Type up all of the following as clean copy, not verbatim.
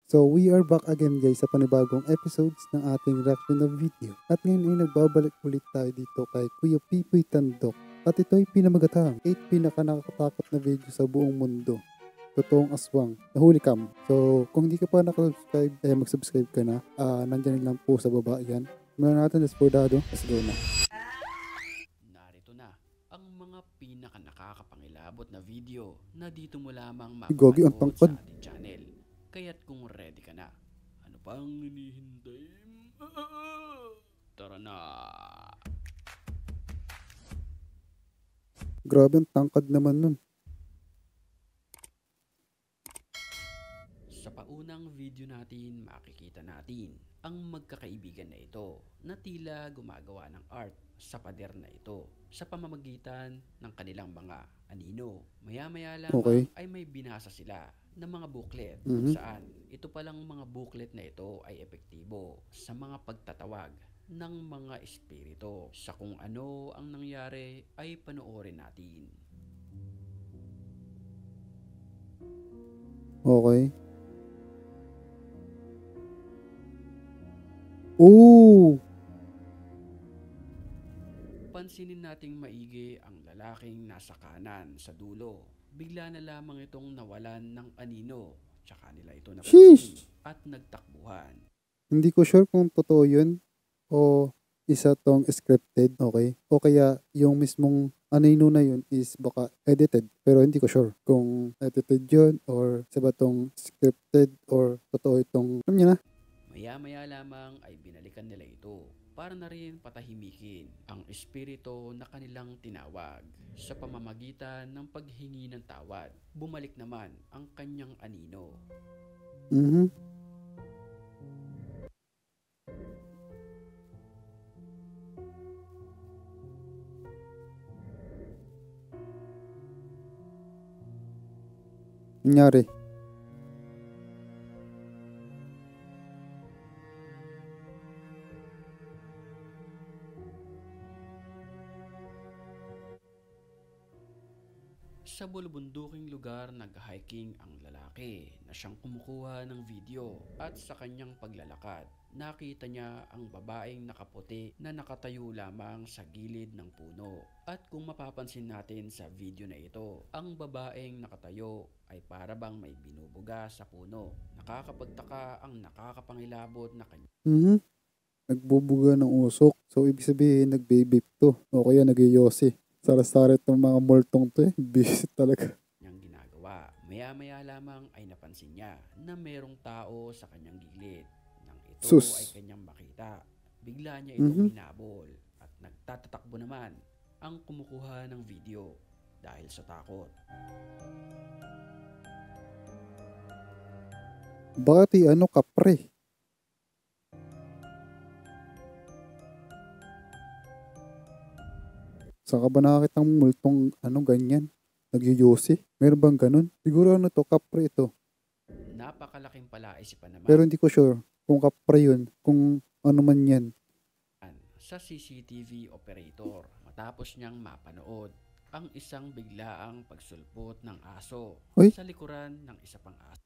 So we are back again guys sa panibagong episodes ng ating reaction na video. At ngayon ay nagbabalik ulit tayo dito kay Kuya Pipoy Tandok. At ito ay pinamagatang 8 pinakanakatakot na video sa buong mundo. Totoong aswang, nahuli kam. So kung hindi ka pa nakasubscribe, mag-subscribe ka na. Nandyan lang po sa baba yan. Muna natin, let's go na. Narito na ang mga pinaka nakakapangilabot na video na dito mo lamang Gogi ang mapapanood tangkad. sa ating channel. Kaya't kung ready ka na, ano pang hinihintay? Tara na! Grabe ang tangkad naman nun. Sa paunang video natin, makikita natin ang magkakaibigan na ito na tila gumagawa ng art sa pader na ito sa pamamagitan ng kanilang mga anino. Maya-maya lamang ay may binasa sila ng mga booklet kung saan ito palang mga booklet na ito ay epektibo sa mga pagtatawag ng mga espiritu. Sa kung ano ang nangyari ay panoorin natin. Okay. Ooh! Pansinin nating maigi ang lalaking nasa kanan sa dulo. Bigla na lamang itong nawalan ng anino. Tsaka nila ito napansin at nagtakbuhan. Hindi ko sure kung totoo yun o isa tong scripted, okay? O kaya yung mismong anino na yun is baka edited. Pero hindi ko sure kung edited yun or sa ba tong scripted or totoo itong, alam niyo na. Maya-maya lamang ay binalikan nila ito para na rin patahimikin ang espiritu na kanilang tinawag. Sa pamamagitan ng paghingi ng tawad, bumalik naman ang kanyang anino. Nangyari. Sa bulubunduking lugar nag-hiking ang lalaki na siyang kumukuha ng video at sa kanyang paglalakad, nakita niya ang babaeng nakaputi na nakatayo lamang sa gilid ng puno. At kung mapapansin natin sa video na ito, ang babaeng nakatayo ay para bang may binubuga sa puno. Nakakapagtaka ang nakakapangilabot na kanya. Nagbubuga ng usok. So ibig sabihin nagbe-vape to o kaya nag-yosi. Sarasaret ng mga multong to eh. Bisit talaga. Niyang ginagawa. Maya-maya lamang ay napansin niya na merong tao sa kanyang gilid. Nang ito ay kanyang makita, bigla niya itong hinabol at nagtatatakbo naman ang kumukuha ng video dahil sa takot. Bakit ano ka pre? Saan ka ba nakakita ng multong ano ganyan? Nagyoyosi? Meron bang ganun? Siguro ano to, kapre ito. Napakalaking palaisipan naman. Pero hindi ko sure kung kapre yun, kung ano man yan. Sa CCTV operator matapos niyang mapanood ang isang biglaang pagsulpot ng aso sa likuran ng isa pang aso.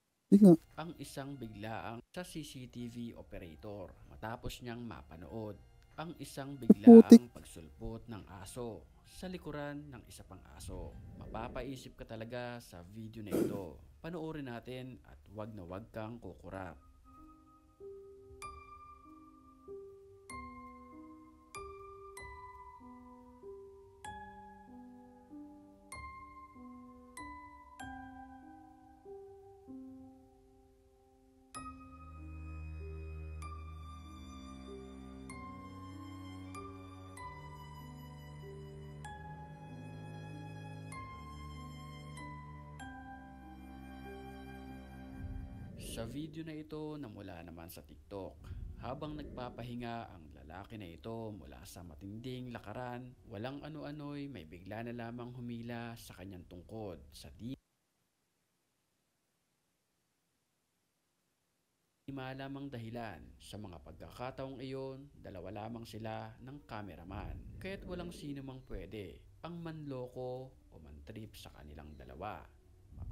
Ang isang biglaang sa CCTV operator matapos niyang mapanood ang isang biglaang pagsulpot ng aso sa likuran ng isa pang aso. Mapapaisip ka talaga sa video na ito. Panoorin natin at wag na wag kang kukurap. Sa video na ito na mula naman sa TikTok, habang nagpapahinga ang lalaki na ito mula sa matinding lakaran, walang ano-ano'y may bigla na lamang humila sa kanyang tungkod sa di malamang dahilan. Sa mga pagkakataong iyon, dalawa lamang sila ng cameraman. Kaya't walang sino mang pwede ang manloko o mantrip sa kanilang dalawa.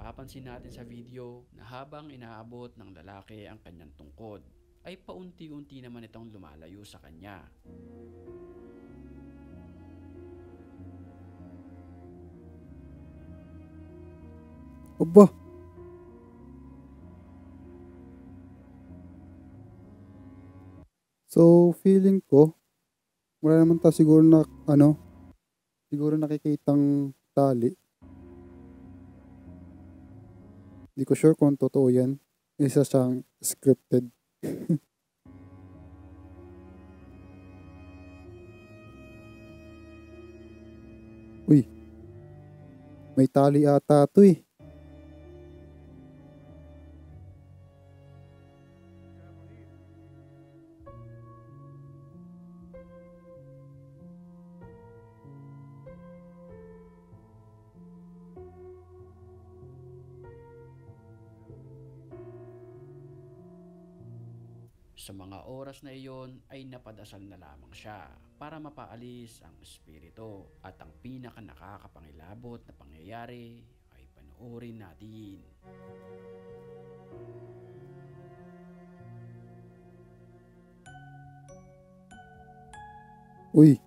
Mapapansin natin sa video na habang inaabot ng lalaki ang kanyang tungkod, ay paunti-unti naman itong lumalayo sa kanya. Aba! So, feeling ko, wala naman ta siguro na, siguro nakikitang tali. Hindi ko sure kung totoo yan. Isa siyang scripted. Uy, may tali ata ito eh. Sa mga oras na iyon ay napadasal na lamang siya para mapaalis ang espiritu at ang pinaka nakakapangilabot na pangyayari ay panoorin natin. Uy,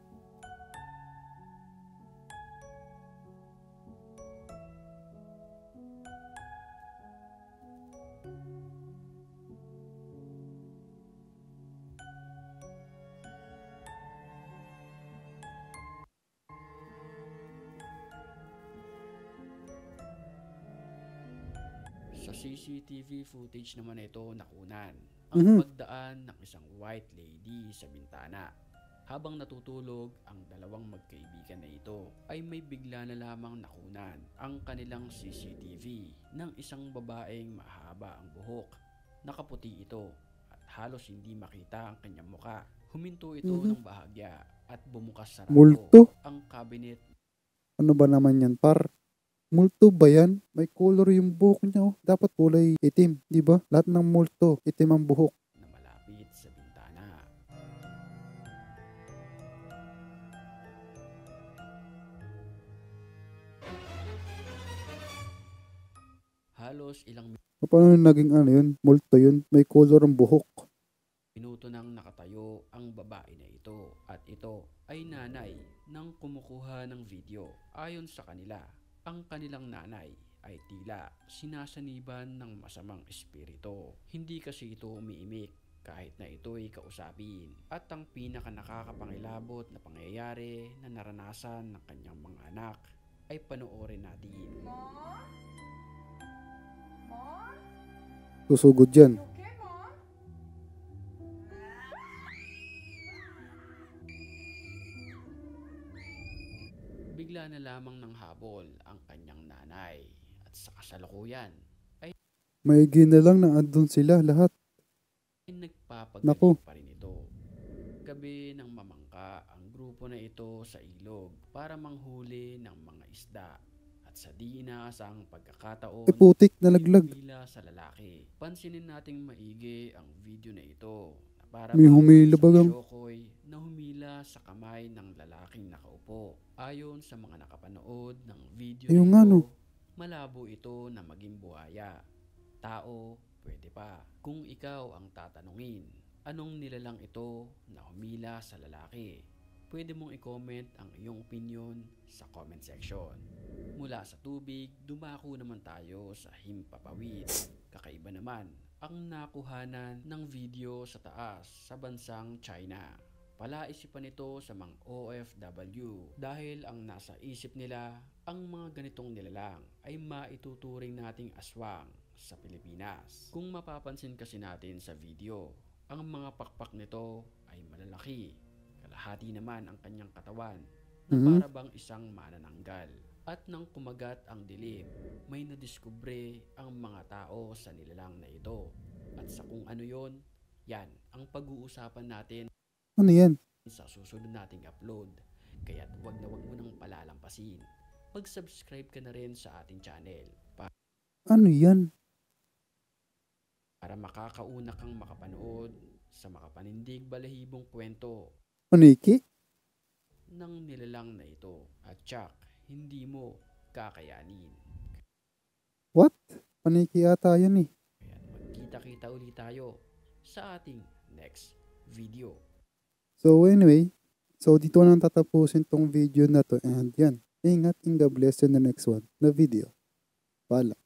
Sa CCTV footage naman ito nakunan ang pagdaan ng isang white lady sa bintana. Habang natutulog ang dalawang magkaibigan na ito ay may bigla na lamang nakunan ang kanilang CCTV ng isang babaeng mahaba ang buhok. Nakaputi ito at halos hindi makita ang kanyang muka. Huminto ito ng bahagya at bumukas sarado multo? ang cabinet. Ano ba naman yan, par? Multo ba yan? May color yung buhok niya, oh. Dapat kulay itim, di ba? Lahat ng multo, itim ang buhok. Na malapit sa bintana. Halos ilang Paano naging yun? Multo yun? May color ang buhok. minuto nang nakatayo ang babae na ito at ito ay nanay ng kumukuha ng video. Ayon sa kanila, ang kanilang nanay ay tila sinasaniban ng masamang espiritu. Hindi kasi ito umiimik kahit na ito'y kausapin. At ang pinaka nakakapangilabot na pangyayari na naranasan ng kanyang mga anak ay panoorin natin. Susugod yan. Bigla na lamang ng habol ang kanyang nanay at sa kasalukuyan ay Maigi na lang na andun sila lahat. nagpapagaling pa rin ito. Gabi ng mamangka ang grupo na ito sa ilog para manghuli ng mga isda at sa di inaasang pagkakataon Putik na laglag. humila sa lalaki. Pansinin nating maigi ang video na ito na para May humila bagang. Shokoy na humila sa kamay ng lalaking nakaupo. Ayon sa mga nakapanood ng video Ayun na nga, ito, no. malabo ito na maging buhaya. Tao, pwede pa. Kung ikaw ang tatanungin, anong nilalang ito na humila sa lalaki? Pwede mong i-comment ang iyong opinion sa comment section. Mula sa tubig, dumako naman tayo sa himpapawid. Kakaiba naman ang nakuhanan ng video sa taas sa bansang China. Palaisipan ito sa mga OFW dahil ang nasa isip nila ang mga ganitong nilalang ay maituturing nating aswang sa Pilipinas. Kung mapapansin kasi natin sa video, ang mga pakpak nito ay malalaki. Kalahati naman ang kanyang katawan na para bang isang manananggal. At nang kumagat ang dilim, may nadiskubre ang mga tao sa nilalang na ito. At sa kung ano yon, yan ang pag-uusapan natin Ano yan? sa susunod nating upload. Kaya't wag na wag mo nang palalampasin. Mag-subscribe ka na rin sa ating channel Ano yan? para makakauna kang makapanood sa makapanindig balahibong kwento Paniki? ng nilalang na ito. At tsak, hindi mo kakayanin. What? Paniki ata yan eh. Magkita-kita ulit tayo sa ating next video. So anyway, dito na tatapusin tong video na to and yan. Ingat and God bless in the next one na video. Paalam.